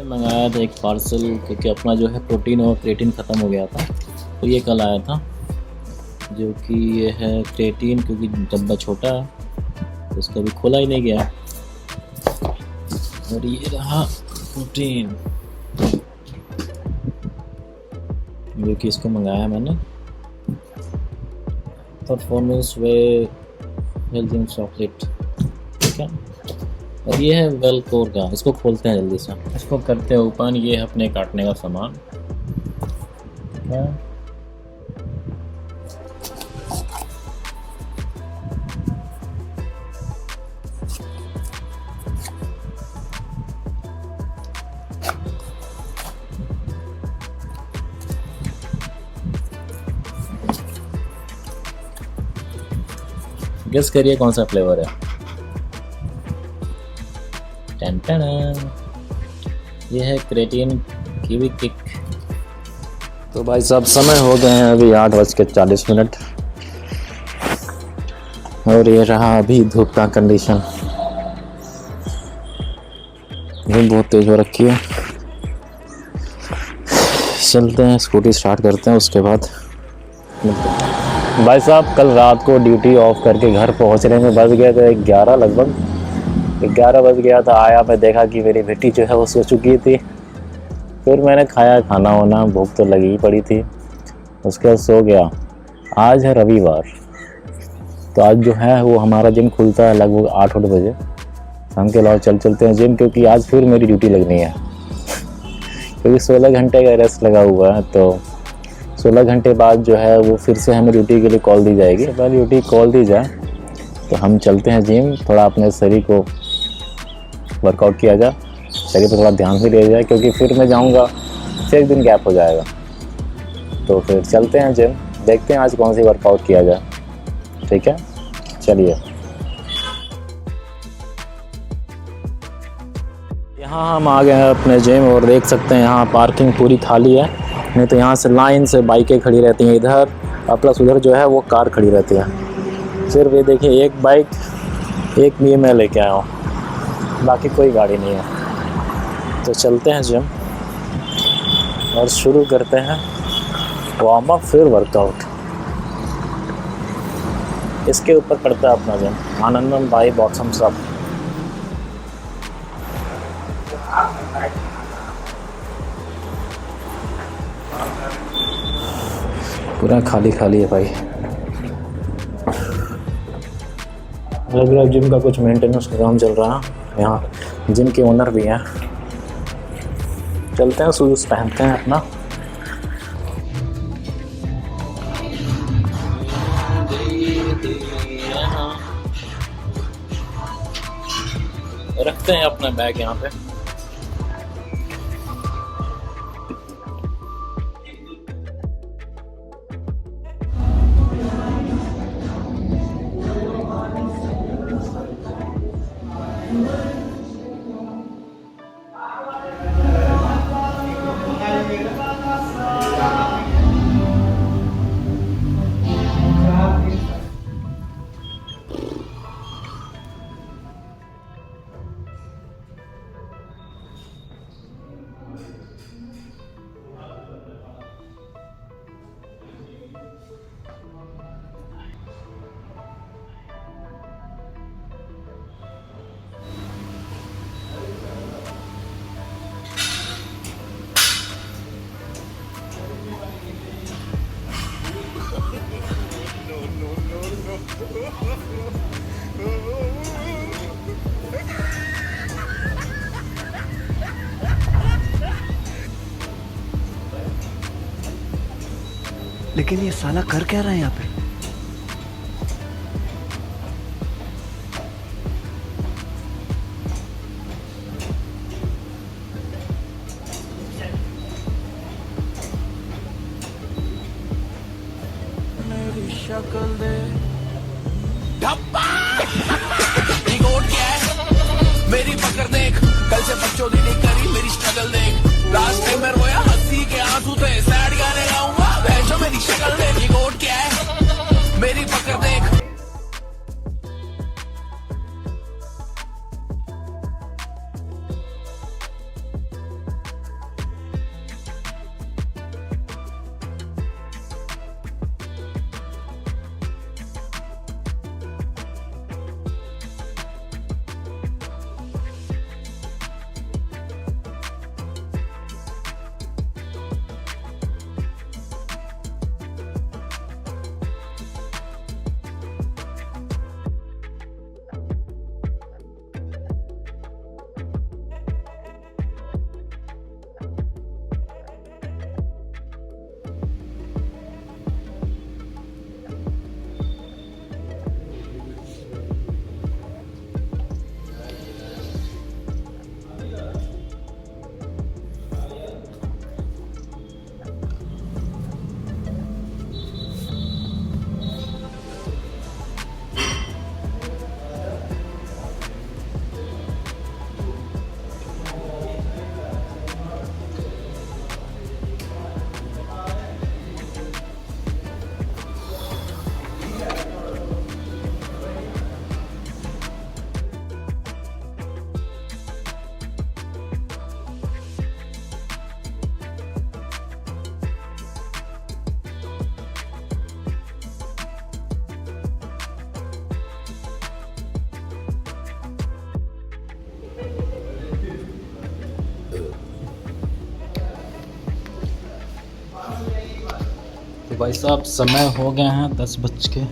मंगाया था एक पार्सल, क्योंकि अपना जो है प्रोटीन और क्रेटीन ख़त्म हो गया था, तो ये कल आया था। जो कि ये है क्रेटीन, क्योंकि डब्बा छोटा है तो उसका भी खोला ही नहीं गया। और ये रहा प्रोटीन, जो कि इसको मंगाया मैंने। परफॉर्मेंस वे हेल्थ चॉकलेट, ठीक है। और ये है वेलकोर का, इसको खोलते हैं जल्दी से, इसको करते हैं ओपन। ये है अपने काटने का सामान, ठीक है। गेस करिए कौन सा फ्लेवर है। टन टन, ये है क्रेटीन कीवी किक। तो भाई साहब समय हो गए हैं अभी 8:40। और ये रहा अभी धूप का कंडीशन, धूप बहुत तेज हो रखी है। चलते हैं, स्कूटी स्टार्ट करते हैं, उसके बाद मिलते हैं। भाई साहब कल रात को ड्यूटी ऑफ करके घर पहुंचने में बज गया था 11, लगभग 11 बज गया था। आया, मैं देखा कि मेरी बेटी जो है वो सो चुकी थी। फिर मैंने खाया, खाना वाना, भूख तो लगी ही पड़ी थी, उसके बाद सो गया। आज है रविवार, तो आज जो है वो हमारा जिम खुलता है लगभग 8 बजे। हम के अलावा चलते हैं जिम, क्योंकि आज फिर मेरी ड्यूटी लगनी है। क्योंकि 16 घंटे का रेस्ट लगा हुआ है, तो 16 घंटे बाद जो है वो फिर से हमें ड्यूटी के लिए कॉल दी जाएगी। पहले ड्यूटी कॉल दी जाए तो हम चलते हैं जिम, थोड़ा अपने शरीर को वर्कआउट किया जाए, शरीर पर थोड़ा ध्यान भी दिया जाए, क्योंकि फिर मैं जाऊंगा, फिर एक दिन गैप हो जाएगा। तो फिर चलते हैं जिम, देखते हैं आज कौन सी वर्कआउट किया जाए, ठीक है। चलिए, यहाँ हम आ गए हैं अपने जिम, और देख सकते हैं यहाँ पार्किंग पूरी खाली है। नहीं तो यहाँ से लाइन से बाइकें खड़ी रहती हैं इधर, और प्लस उधर जो है वो कार खड़ी रहती है। सिर्फ ये देखिए, एक बाइक एक भी मैं लेके आया हूँ, बाकी कोई गाड़ी नहीं है। तो चलते हैं जिम और शुरू करते हैं वार्म अप, फिर वर्कआउट। इसके ऊपर पड़ता है अपना जिम, आनंदम भाई बॉक्सम सब। पूरा खाली खाली है भाई। अलग अलग जिम का कुछ मेंटेनेंस का काम चल रहा है, यहाँ जिम के ओनर भी हैं। चलते हैं, शूज पहनते हैं अपना। रखते हैं अपना बैग यहाँ पे। लेकिन ये साला कर क्या रहा है यहाँ पे? मेरी शक्ल दे मेरी पकड़ देख, कल से बच्चों दी नहीं करी मेरी स्ट्रगल देख। लास्ट टाइम मैं रोया हंसी के आंसू थे, सैड गाने गाऊंगा भैंसो मेरी शक्ल देख। ये कोड क्या है, मेरी पकड़ देख। भाई साहब समय हो गए हैं 10:25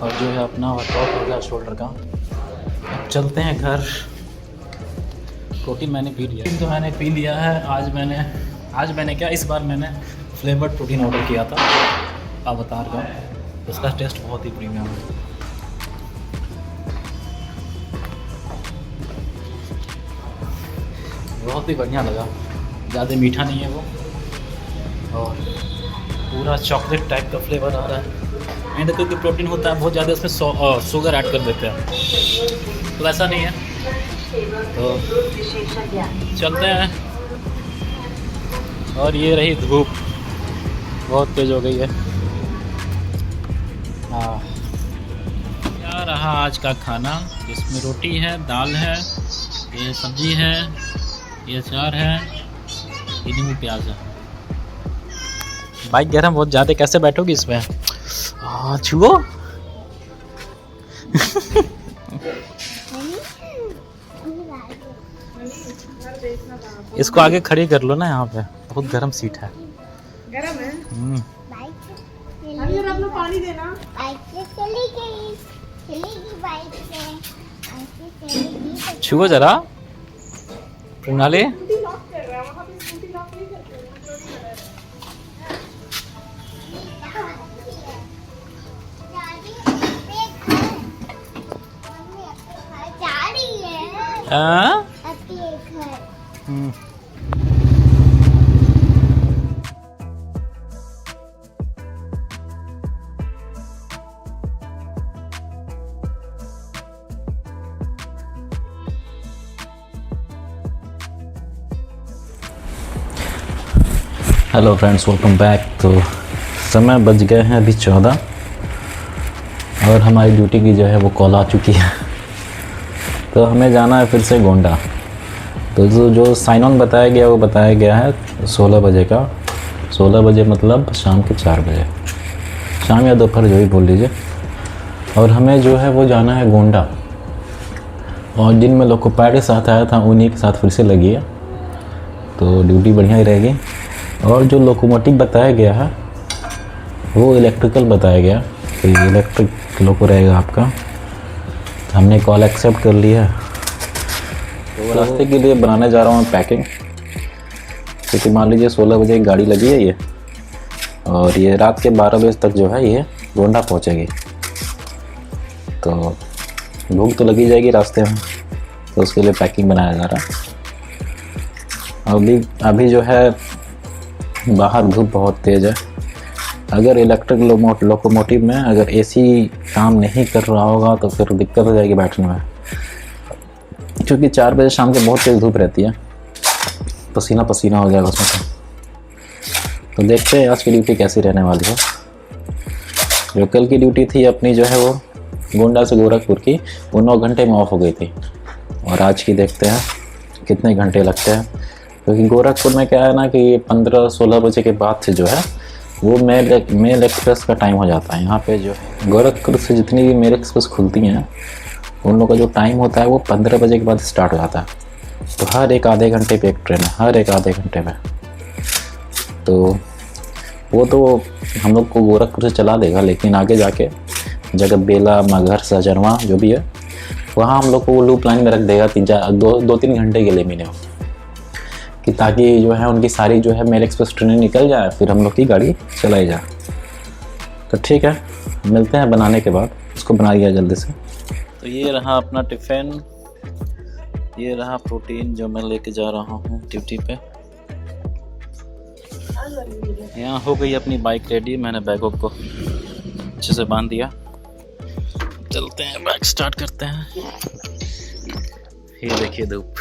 और जो है अपना वर्कआउट हो गया शोल्डर का। अब चलते हैं घर। प्रोटीन मैंने पी लिया, तो मैंने पी लिया है। आज मैंने क्या, इस बार मैंने फ्लेवर्ड प्रोटीन ऑर्डर किया था अवतार का। उसका टेस्ट बहुत ही प्रीमियम है। बहुत ही बढ़िया लगा, ज़्यादा मीठा नहीं है वो और पूरा चॉकलेट टाइप का फ्लेवर आ रहा है। नहीं तो क्योंकि प्रोटीन होता है बहुत ज़्यादा, उसमें शुगर ऐड कर देते हैं, तो ऐसा नहीं है। तो चलते हैं। और ये रही धूप, बहुत तेज़ हो गई है। हाँ, क्या रहा आज का खाना? इसमें रोटी है, दाल है, ये सब्जी है, ये अचार है, ये नींबू प्याज है। बाइक गर्म बहुत ज़्यादा, कैसे बैठोगी इसमें? छुओ। इसको आगे खड़ी कर लो ना, यहाँ पे बहुत गर्म सीट है। गरम है। पानी देना। बाइक से चली बाइक से। छुओ जरा प्रणाली। Hello friends, welcome back. तो समय बज गए हैं अभी 14 और हमारी ड्यूटी की जो है वो कॉल आ चुकी है। तो हमें जाना है फिर से गोंडा। तो जो साइन ऑन बताया गया वो बताया गया है 16 बजे का। 16 बजे मतलब शाम के 4 बजे, शाम या दोपहर जो भी बोल लीजिए। और हमें जो है वो जाना है गोंडा। और जिन में लोकोपाइड के साथ आया था उन्हीं के साथ फिर से लगी है, तो ड्यूटी बढ़िया ही रहेगी। और जो लोकोमोटिव बताया गया है वो इलेक्ट्रिकल बताया गया, तो इलेक्ट्रिक लोको रहेगा आपका। तो हमने कॉल एक्सेप्ट कर लिया। तो रास्ते के लिए बनाने जा रहा हूँ पैकिंग, क्योंकि मान लीजिए 16 बजे एक गाड़ी लगी है ये, और ये रात के 12 बजे तक जो है ये गोंडा पहुँचेगी। तो भूख तो लगी जाएगी रास्ते में, तो उसके लिए पैकिंग बनाया जा रहा है। अभी जो है बाहर धूप बहुत तेज़ है। अगर इलेक्ट्रिक लोकोमोटिव में अगर एसी काम नहीं कर रहा होगा तो फिर दिक्कत हो जाएगी बैठने में, क्योंकि 4 बजे शाम को बहुत तेज़ धूप रहती है, पसीना पसीना हो जाएगा उसमें। तो देखते हैं आज की ड्यूटी कैसी रहने वाली है। जो कल की ड्यूटी थी अपनी जो है वो गोंडा से गोरखपुर की, वो 9 घंटे में ऑफ हो गई थी। और आज की देखते हैं कितने घंटे लगते हैं, क्योंकि गोरखपुर में क्या है ना कि 15-16 बजे के बाद से जो है वो मेल एक्सप्रेस का टाइम हो जाता है। यहाँ पे जो है गोरखपुर से जितनी भी मेल एक्सप्रेस खुलती हैं उन लोगों का जो टाइम होता है वो 15 बजे के बाद स्टार्ट हो जाता है। तो हर एक आधे घंटे पे एक ट्रेन है, हर एक आधे घंटे में। तो वो तो हम लोग को गोरखपुर से चला देगा, लेकिन आगे जाके जगह बेला, मगहर, सजनवा जो भी है वहाँ हम लोग को वो लूप लाइन में रख देगा 2-3 घंटे के लिए मिनिमम, कि ताकि जो है उनकी सारी जो है मेल एक्सप्रेस ट्रेनें निकल जाए, फिर हम लोग की गाड़ी चलाई जाए। तो ठीक है, मिलते हैं बनाने के बाद। इसको बना दिया जल्दी से। तो ये रहा अपना टिफ़िन, ये रहा प्रोटीन जो मैं लेके जा रहा हूँ ड्यूटी पे। यहाँ हो गई अपनी बाइक रेडी, मैंने बैगों को अच्छे से बांध दिया। चलते हैं, बाइक स्टार्ट करते हैं। ये देखिए धूप,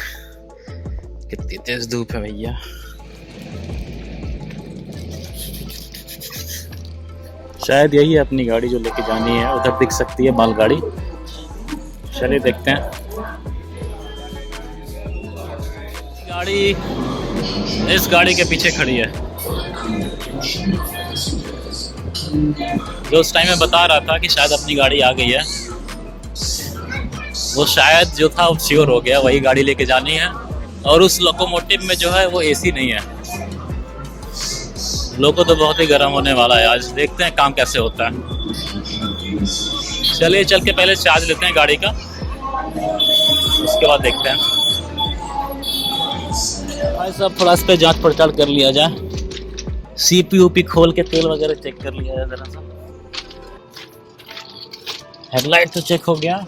कितनी तेज धूप है भैया। शायद यही है अपनी गाड़ी जो लेके जानी है, उधर दिख सकती है मालगाड़ी। चलिए देखते हैं। गाड़ी इस गाड़ी के पीछे खड़ी है, जो उस टाइम में बता रहा था कि शायद अपनी गाड़ी आ गई है, वो शायद जो था वो श्योर हो गया, वही गाड़ी लेके जानी है। और उस लोकोमोटिव में जो है वो एसी नहीं है, लोगों तो बहुत ही गर्म होने वाला है आज, देखते हैं काम कैसे होता है। चलिए चल के पहले चार्ज लेते हैं गाड़ी का, उसके बाद देखते हैं। भाई साहब थोड़ा इस पर जाँच पड़ताल कर लिया जाए, CP खोल के तेल वगैरह चेक कर लिया जाए ज़रा सा। हेडलाइट तो चेक हो गया,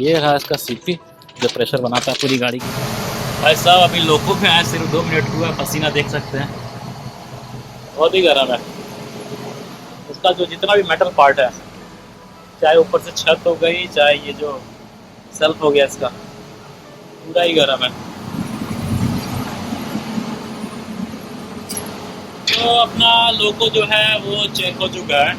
ये रहा इसका CP जो प्रेशर बनाता है पूरी गाड़ी की। भाई साहब अभी लोगों पे आए सिर्फ 2 मिनट हुआ, पसीना देख सकते हैं, बहुत ही गर्म है। इसका जो जितना भी मेटल पार्ट है, चाहे ऊपर से छत हो गई, चाहे ये जो सेल्फ हो गया, इसका पूरा ही गर्म है। तो अपना लोगो जो है वो चेक हो चुका है।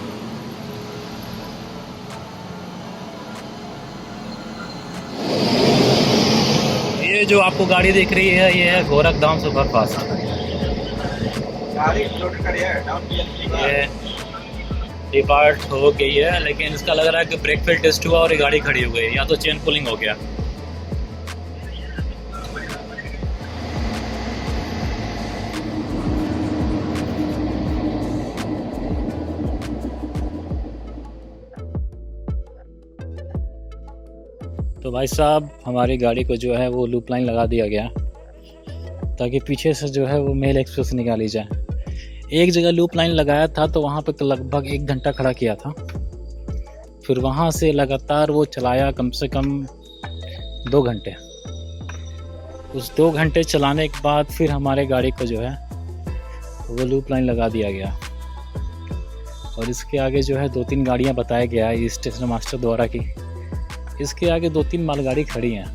ये जो आपको गाड़ी दिख रही है ये है गोरखधाम सुपरफास्ट। ये डिपार्ट हो गई है, लेकिन इसका लग रहा है कि ब्रेक फेल टेस्ट हुआ और ये गाड़ी खड़ी हो गई, या तो चेन पुलिंग हो गया। तो भाई साहब हमारी गाड़ी को जो है वो लूप लाइन लगा दिया गया, ताकि पीछे से जो है वो मेल एक्सप्रेस निकाली जाए। एक जगह लूप लाइन लगाया था तो वहाँ पे लगभग 1 घंटा खड़ा किया था, फिर वहाँ से लगातार वो चलाया कम से कम 2 घंटे। उस 2 घंटे चलाने के बाद फिर हमारे गाड़ी को जो है वो लूप लाइन लगा दिया गया। और इसके आगे जो है 2-3 गाड़ियाँ बताया गया है स्टेशन मास्टर द्वारा की इसके आगे 2-3 मालगाड़ी खड़ी हैं,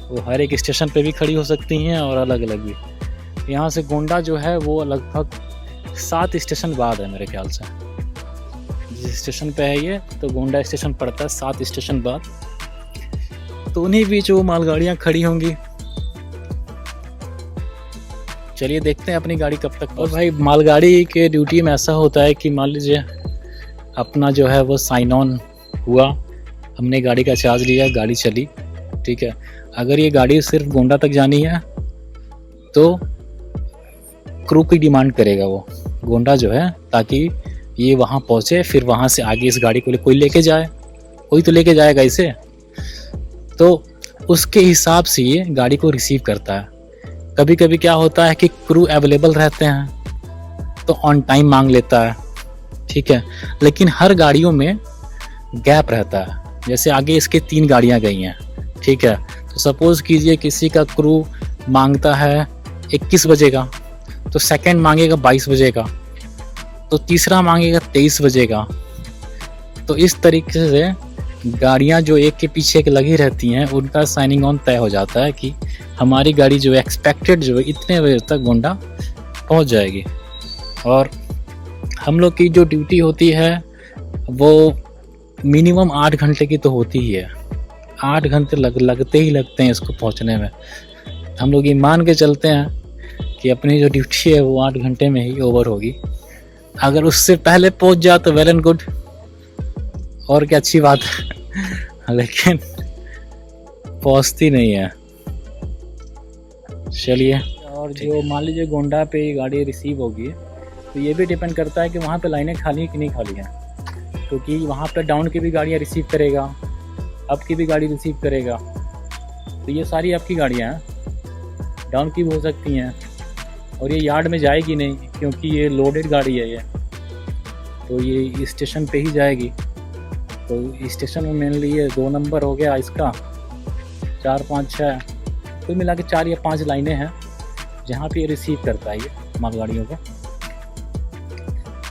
वो हर एक स्टेशन पे भी खड़ी हो सकती हैं और अलग अलग भी। यहाँ से गोंडा जो है वो लगभग 7 स्टेशन बाद है मेरे ख्याल से। जिस स्टेशन पे है ये तो गोंडा स्टेशन पड़ता है 7 स्टेशन बाद, तो उन्हीं बीच वो मालगाड़ियाँ खड़ी होंगी। चलिए देखते हैं अपनी गाड़ी कब तक। और भाई मालगाड़ी के ड्यूटी में ऐसा होता है कि मान लीजिए अपना जो है वो साइन ऑन हुआ, हमने गाड़ी का चार्ज लिया, गाड़ी चली, ठीक है। अगर ये गाड़ी सिर्फ गोंडा तक जानी है तो क्रू की डिमांड करेगा वो गोंडा जो है, ताकि ये वहाँ पहुँचे, फिर वहाँ से आगे इस गाड़ी को कोई लेके जाए, कोई तो लेके जाएगा इसे, तो उसके हिसाब से ये गाड़ी को रिसीव करता है। कभी कभी क्या होता है कि क्रू अवेलेबल रहते हैं तो ऑन टाइम मांग लेता है, ठीक है, लेकिन हर गाड़ियों में गैप रहता है। जैसे आगे इसके 3 गाड़ियाँ गई हैं, ठीक है, तो सपोज़ कीजिए किसी का क्रू मांगता है 21 बजे का, तो सेकंड मांगेगा 22 बजे का, तो तीसरा मांगेगा 23 बजे का। तो इस तरीके से गाड़ियां जो एक के पीछे एक लगी रहती हैं, उनका साइनिंग ऑन तय हो जाता है कि हमारी गाड़ी जो एक्सपेक्टेड जो है इतने बजे तक गोंडा पहुंच जाएगी। और हम लोग की जो ड्यूटी होती है वो मिनिमम 8 घंटे की तो होती ही है। 8 घंटे लगते हैं इसको पहुंचने में। हम लोग ये मान के चलते हैं कि अपनी जो ड्यूटी है वो 8 घंटे में ही ओवर होगी। अगर उससे पहले पहुंच जाए तो वेल एंड गुड, और क्या अच्छी बात है, लेकिन पहुंचती नहीं है। चलिए, और जो मान लीजिए गोंडा पे गाड़ी रिसीव होगी तो ये भी डिपेंड करता है कि वहाँ पे लाइनें खाली हैं कि नहीं खाली हैं, क्योंकि वहाँ पे डाउन की भी गाड़ियाँ रिसीव करेगा, अप की भी गाड़ी रिसीव करेगा। तो ये सारी अप की गाड़ियाँ हैं, डाउन की भी हो सकती हैं, और ये यार्ड में जाएगी नहीं क्योंकि ये लोडेड गाड़ी है ये, तो ये स्टेशन पे ही जाएगी। तो स्टेशन में मेनली ये 2 नंबर हो गया इसका, 4, 5, 6, कुल मिला के 4 या 5 लाइनें हैं जहाँ पे ये रिसीव करता है ये मालगाड़ियों को।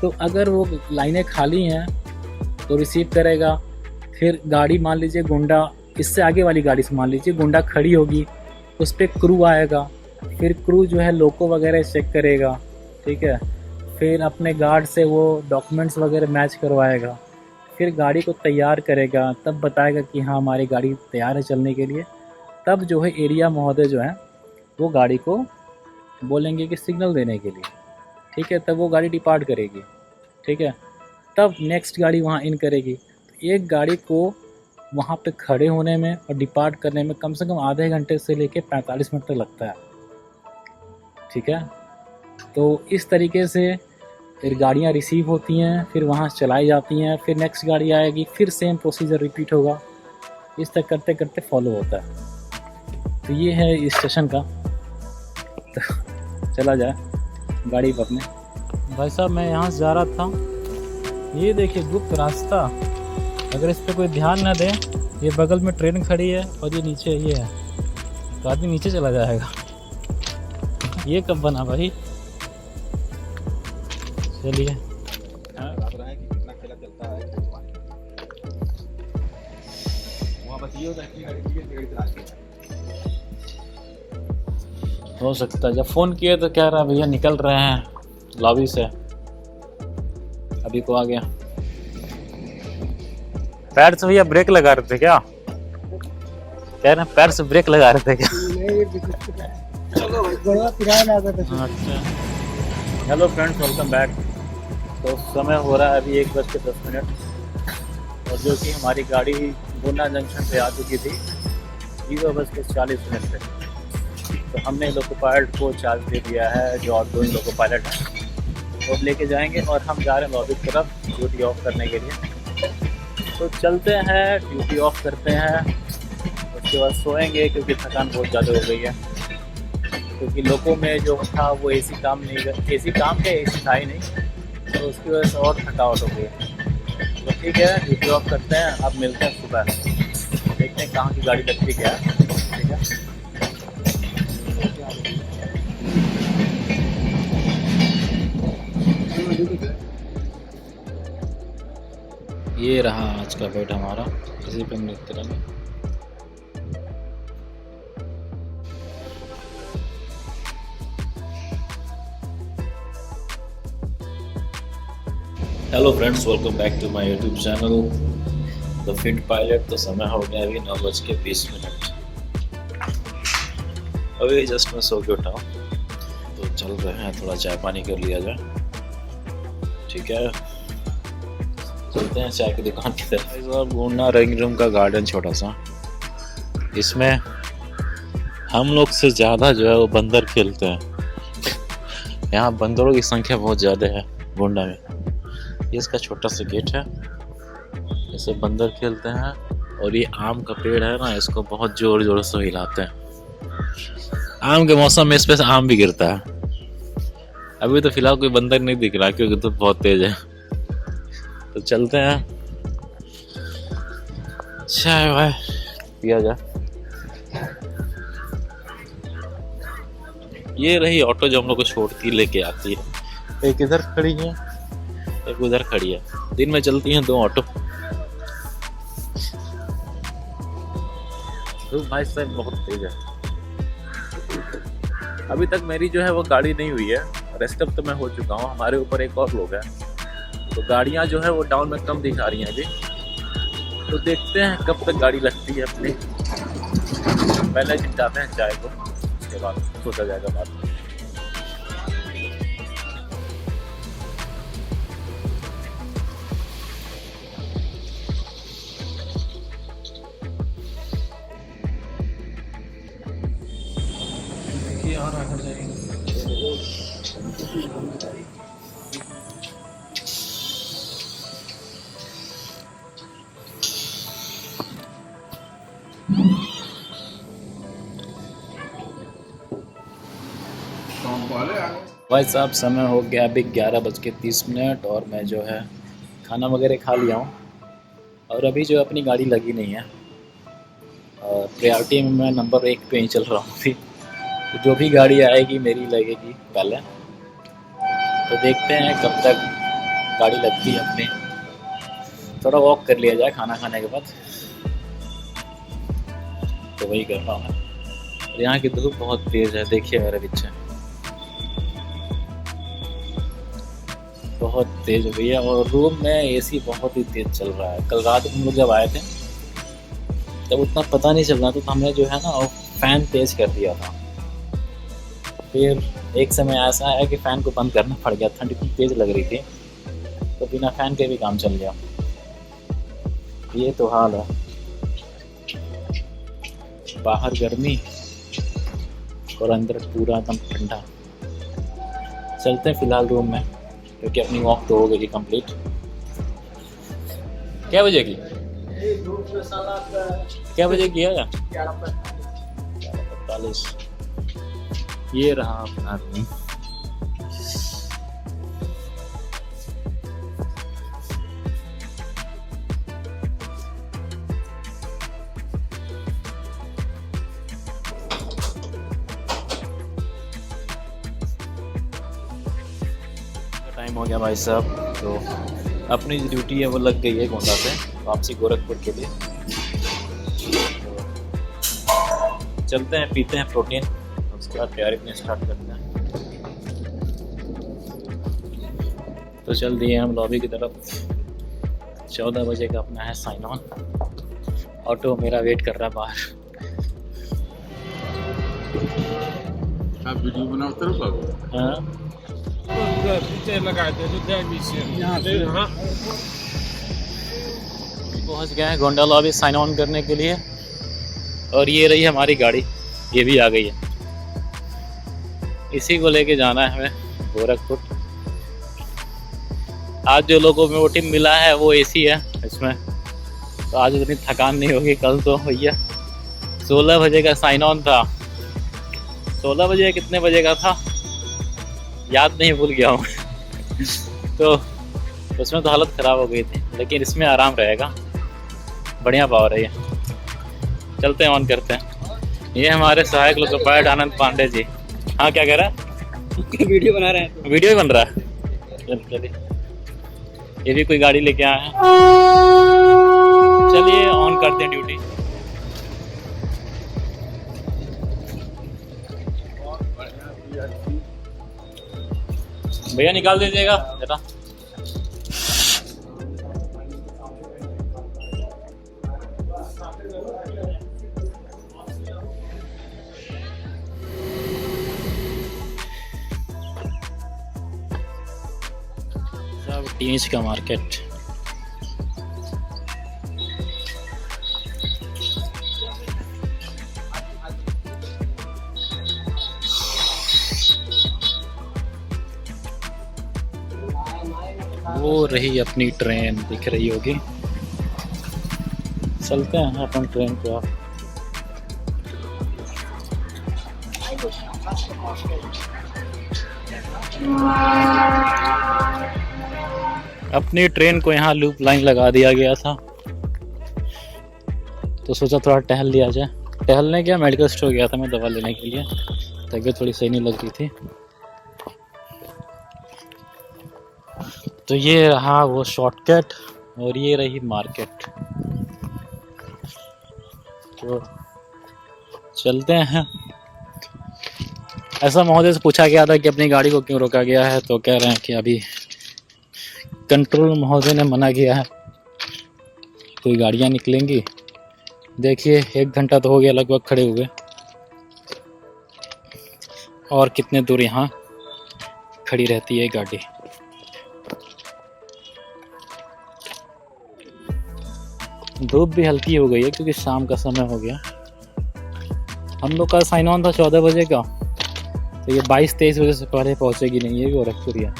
तो अगर वो लाइनें खाली हैं तो रिसीव करेगा। फिर गाड़ी मान लीजिए गोंडा, इससे आगे वाली गाड़ी से मान लीजिए गोंडा खड़ी होगी, उस पर क्रू आएगा, फिर क्रू जो है लोको वगैरह चेक करेगा, ठीक है, फिर अपने गार्ड से वो डॉक्यूमेंट्स वगैरह मैच करवाएगा, फिर गाड़ी को तैयार करेगा, तब बताएगा कि हाँ हमारी गाड़ी तैयार है चलने के लिए। तब जो है एरिया महोदय जो है वो गाड़ी को बोलेंगे कि सिग्नल देने के लिए, ठीक है, तब वो गाड़ी डिपार्ट करेगी, ठीक है, तब नेक्स्ट गाड़ी वहाँ इन करेगी। तो एक गाड़ी को वहाँ पे खड़े होने में और डिपार्ट करने में कम से कम आधे घंटे से लेके 45 मिनट तक लगता है, ठीक है। तो इस तरीके से फिर गाड़ियाँ रिसीव होती हैं, फिर वहाँ से चलाई जाती हैं, फिर नेक्स्ट गाड़ी आएगी, फिर सेम प्रोसीजर रिपीट होगा। इस तरह करते करते फॉलो होता है। तो ये है इस स्टेशन का। तो चला जाए गाड़ी पकड़ने। भाई साहब मैं यहाँ से जा रहा था, ये देखिए गुप्त रास्ता, अगर इस पर कोई ध्यान न दे, ये बगल में ट्रेन खड़ी है और ये नीचे ये है, तो आदमी नीचे चला जाएगा। ये कब बना भाई? चलिए लग रहा है कि कितना खेला चलता है वहाँ बस ये होता है कि गाड़ी चला के हो सकता है। जब फ़ोन किए तो कह रहा भैया निकल रहे हैं लॉबी से, अभी को आ गया। पैर से भैया ब्रेक लगा रहे थे क्या? कह रहे हैं पैर से ब्रेक लगा रहे थे क्या? अच्छा, हेलो फ्रेंड्स, वेलकम बैक। तो समय हो रहा है अभी 1:10 और जो कि हमारी गाड़ी गोंडा जंक्शन पे आ चुकी थी 0:40 पे। तो हमने लोको पायलट को चार्ज दे दिया है, जो आउटगोइंग लोको पायलट है, वो लेके जाएंगे और हम जा रहे हैं लॉबी की तरफ ड्यूटी ऑफ करने के लिए। तो चलते हैं, ड्यूटी ऑफ करते हैं, उसके बाद सोएंगे क्योंकि थकान बहुत ज़्यादा हो गई है। क्योंकि लोगों में जो था वो एसी काम नहीं, एसी काम के एसी था ही नहीं, तो उसकी वजह से और थकावट हो गई है। तो ठीक है, ड्यूटी ऑफ करते हैं, अब मिलते हैं सुबह, देखते हैं कहाँ की गाड़ी लगती क्या है। ठीक है, ये रहा आज का बेट हमारा, इसी पे हम लिखते रहेंगे। Hello friends, welcome back to my YouTube channel the Fit Pilot. तो समय हो गया अभी 9:20। अभी जस्ट मैं सो के उठा हूँ, तो चल रहे हैं, थोड़ा चाय पानी कर लिया जाए। ठीक है, चलते हैं चाय की दुकान की तरफ। गोंडा रिंग रूम का गार्डन छोटा सा, इसमें हम लोग से ज़्यादा जो है वो बंदर खेलते हैं। यहाँ बंदरों की संख्या बहुत ज़्यादा है गोंडा में। ये इसका छोटा सा गेट है, इससे बंदर खेलते हैं। और ये आम का पेड़ है ना, इसको बहुत जोर जोर से हिलाते हैं। आम के मौसम में इस पे आम भी गिरता है। अभी तो फिलहाल कोई बंदर नहीं दिख रहा क्योंकि तो बहुत तेज है। तो चलते हैं, चाय वाय पिया जाए। ये रही ऑटो जो हम लोग को छोड़ती लेके आती है। एक इधर खड़ी है, एक उधर खड़ी है। दिन में चलती हैं 2 ऑटो। तो भाई साहब बहुत तेज है। अभी तक मेरी जो है वो गाड़ी नहीं हुई है, रेस्ट अप तो मैं हो चुका हूँ। हमारे ऊपर एक और लोग हैं, तो गाड़ियाँ जो है वो डाउन में कम दिखा रही हैं अभी। तो देखते हैं कब तक गाड़ी लगती है अपनी। पहले निपटाते हैं चाय को, उसके बाद सोचा जाएगा बात। और आगे जाएंगे। भाई साहब समय हो गया अभी 11:30 और मैं जो है खाना वगैरह खा लिया हूँ। और अभी जो अपनी गाड़ी लगी नहीं है, और प्रायोरिटी में मैं नंबर 1 पे ही चल रहा हूँ। फिर तो जो भी गाड़ी आएगी मेरी लगेगी पहले। तो देखते हैं कब तक गाड़ी लगती है अपनी। थोड़ा वॉक कर लिया जाए खाना खाने के बाद, तो वही कर रहा हूँ। और यहाँ की धूप बहुत तेज़ है, देखिए मेरे पीछे बहुत तेज़ भैया। और रूम में एसी बहुत ही तेज़ चल रहा है। कल रात हम लोग जब आए थे तब उतना पता नहीं चल रहा था, तो हमने जो है ना फ़ैन तेज़ कर दिया था। फिर एक समय ऐसा आया कि फ़ैन को बंद करना पड़ गया, ठंड इतनी तेज़ लग रही थी, तो बिना फ़ैन के भी काम चल गया। ये तो हाल है, बाहर गर्मी और अंदर पूरा एकदम ठंडा। चलते हैं फिलहाल रूम में, क्योंकि अपनी वॉक तो हो गई कंप्लीट। क्या बजे की? क्या बजे किया? 11:45। ये रहा अपना रूम। टाइम हो गया भाई साहब, तो अपनी जो ड्यूटी है वो लग गई है गोंडा से वापसी गोरखपुर के लिए। तो चलते हैं, पीते हैं प्रोटीन, उसके बाद तैयारी अपनी स्टार्ट करते हैं। तो चल दिए हम लॉबी की तरफ। 14 बजे का अपना है साइन ऑन। ऑटो मेरा वेट कर रहा है बाहर। आप वीडियो बनाते रहो बाबू। हाँ पहुंच गए हैं गोंडा लॉबी साइन ऑन करने के लिए। और ये रही हमारी गाड़ी, ये भी आ गई है। इसी को लेके जाना है हमें गोरखपुर। आज जो लोगों में वो टीम मिला है वो एसी है इसमें, तो आज उतनी थकान नहीं होगी। कल तो भैया 16 बजे का साइन ऑन था। 16 बजे कितने बजे का था याद नहीं, भूल गया हूँ। तो उसमें तो हालत ख़राब हो गई थी, लेकिन इसमें आराम रहेगा, बढ़िया पावर है ये। चलते हैं, ऑन करते हैं। ये हमारे सहायक लोकोपायलट आनंद पांडे जी। हाँ क्या कह रहा है? वीडियो बना रहे हैं। वीडियो ही बन रहा है। चलिए, ये भी कोई गाड़ी लेके आए हैं। चलिए ऑन करते हैं ड्यूटी। भैया निकाल दीजिएगा जरा। सब टीच का मार्केट। वो रही अपनी ट्रेन, दिख रही होगी। चलते हैं अपन ट्रेन पे। आप अपनी ट्रेन को यहाँ लूप लाइन लगा दिया गया था, तो सोचा थोड़ा टहल लिया जाए। टहलने क्या, मेडिकल स्टोर गया था मैं दवा लेने के लिए, तबीयत थोड़ी सही नहीं लग रही थी। तो ये रहा वो शॉर्टकट और ये रही मार्केट। तो चलते हैं। ऐसा महोदय से पूछा गया था कि अपनी गाड़ी को क्यों रोका गया है, तो कह रहे हैं कि अभी कंट्रोल महोदय ने मना किया है, कोई गाड़ियाँ निकलेंगी। देखिए 1 घंटा तो हो गया लगभग खड़े हुए, और कितने दूर यहाँ खड़ी रहती है गाड़ी। धूप भी हल्की हो गई है क्योंकि शाम का समय हो गया। हम लोग का साइन ऑन था 14 बजे का, तो ये 22-23 बजे से पहले पहुंचेगी नहीं है गोरखपुर।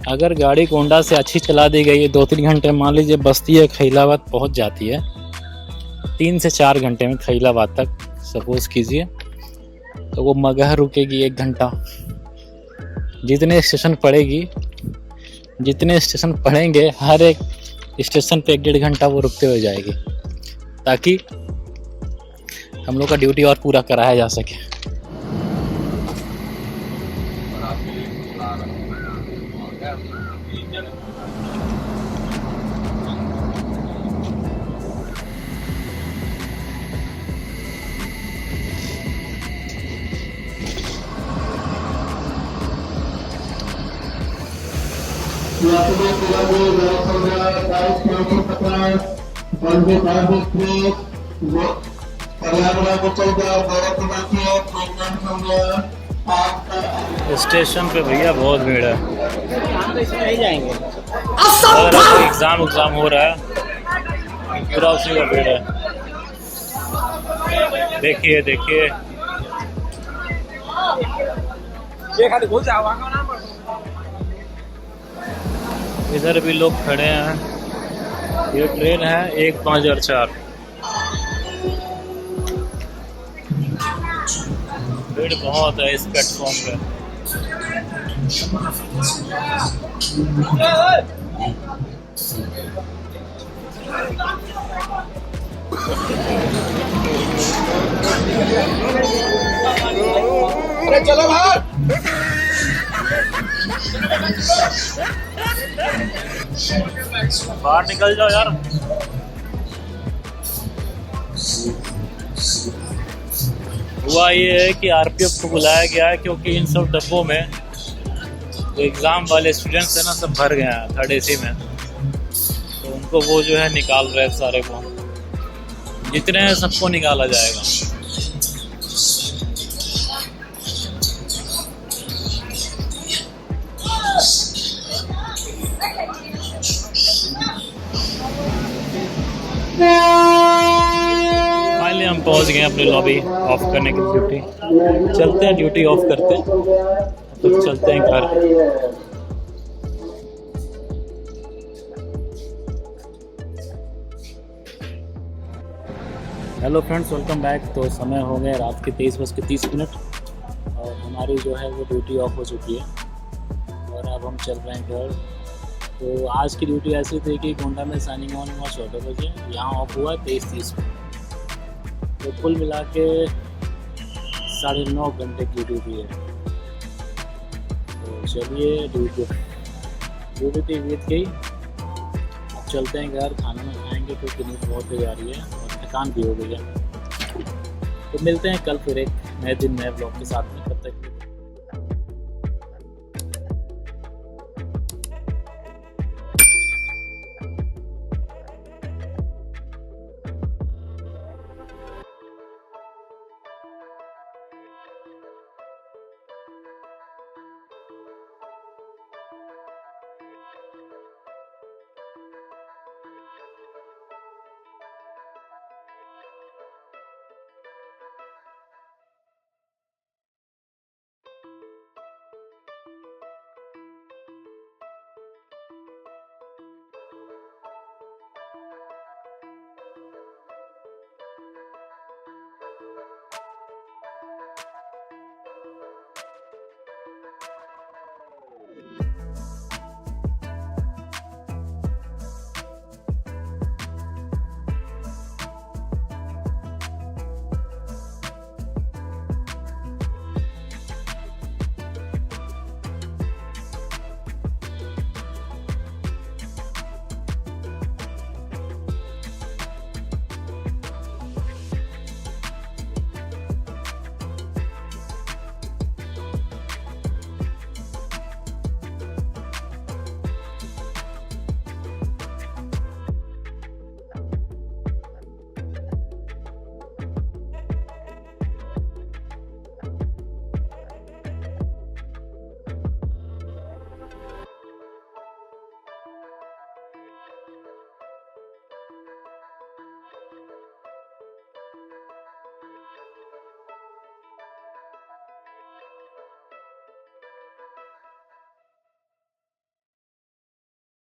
अगर गाड़ी गोंडा से अच्छी चला दी गई है 2-3 घंटे, मान लीजिए बस्ती या खैलाबाद पहुंच जाती है 3 से 4 घंटे में खैलाबाद तक सपोज कीजिए, तो वो मगह रुकेगी 1 घंटा। जितने स्टेशन पड़ेंगे हर एक स्टेशन पे 1-1.5 घंटा वो रुकते हुए जाएगी, ताकि हम लोग का ड्यूटी और पूरा कराया जा सके। स्टेशन पे भैया बहुत भीड़ है। नहीं जाएंगे। अगर एग्जाम हो रहा है पूरा उसी का भीड़ है। देखिए ये खाली घुस जाओ ना। इधर भी लोग खड़े हैं। ये ट्रेन है 1504। भीड़ बहुत है इस प्लेटफॉर्म पे। अरे चलो भाई। बाहर निकल जाओ यार। हुआ ये है कि आरपीएफ को बुलाया गया है क्योंकि इन सब डब्बों में जो एग्ज़ाम वाले स्टूडेंट्स हैं ना सब भर गए हैं थर्ड एसी में। तो उनको वो जो है निकाल रहे हैं सारे को, जितने हैं सबको निकाला जाएगा। फाइनली हम पहुंच गए अपनी लॉबी ऑफ करने की ड्यूटी। चलते हैं, ड्यूटी ऑफ करते हैं तो चलते हैं घर। Hello friends, welcome back. तो समय हो गया रात के 23:30 और हमारी जो है वो ड्यूटी ऑफ हो चुकी है और अब हम चल रहे हैं घर। तो आज की ड्यूटी ऐसी थी कि गोंडा में साइनिंग ऑन हुआ 14 बजे, यहाँ ऑफ हुआ 23:30 में। तो कुल मिला के 9.5 घंटे की ड्यूटी है। तो चलिए, ड्यूटी बीत गई। अब चलते हैं घर, खाना में खाएंगे क्योंकि नींद बहुत ही आ रही है और थकान भी हो गई है। तो मिलते हैं कल फिर एक नए दिन नए ब्लॉग के साथ में। तब तक